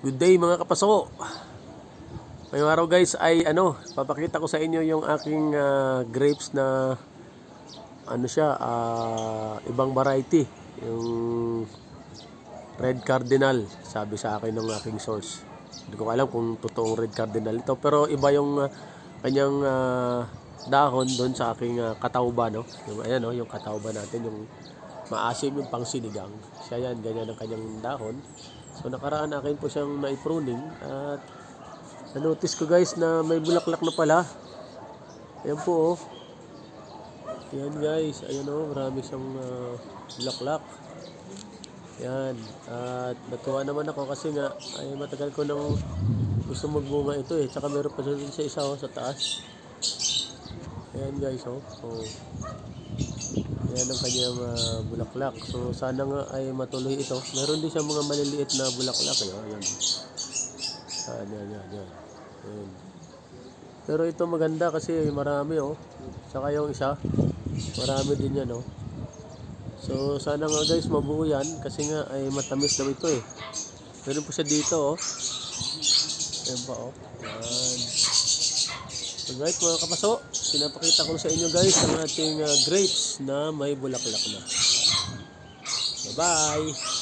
Good day mga kapaso. Ngayong araw guys ay papakita ko sa inyo yung aking grapes na ibang variety. Yung Red Cardinal, sabi sa akin ng aking source. Hindi ko alam kung totoong Red Cardinal ito, pero iba yung kanyang dahon doon sa aking katauba, no? Yung yung katauba natin, yung maasim, yung pangsinigang. Siya yan, ganyan ang kanyang dahon. So nakaraan akin po siyang na-pruning at na-notice ko guys na may bulaklak na pala. Ayan po oh. Ayan guys, ayan oh, marami siyang bulaklak. Ayan, at natuwa naman ako kasi nga ay matagal ko nang gusto magbunga ito eh. Tsaka meron pa siya sa isa oh, sa taas. Ayan guys oh. Ayan ang kanyang bulaklak. So sana nga ay matuloy ito. Meron din siya mga maliliit na bulaklak. Ayan. Ayan. Pero ito maganda kasi marami oh. Saka yung isa, marami din yan oh. So sana nga guys mabuo yan kasi nga ay matamis daw ito eh. Meron po siya dito oh. Ayan pa oh. Ayan. So guys mga kapaso, pinapakita ko sa inyo guys ang ating grapes na may bulaklak na. Bye bye!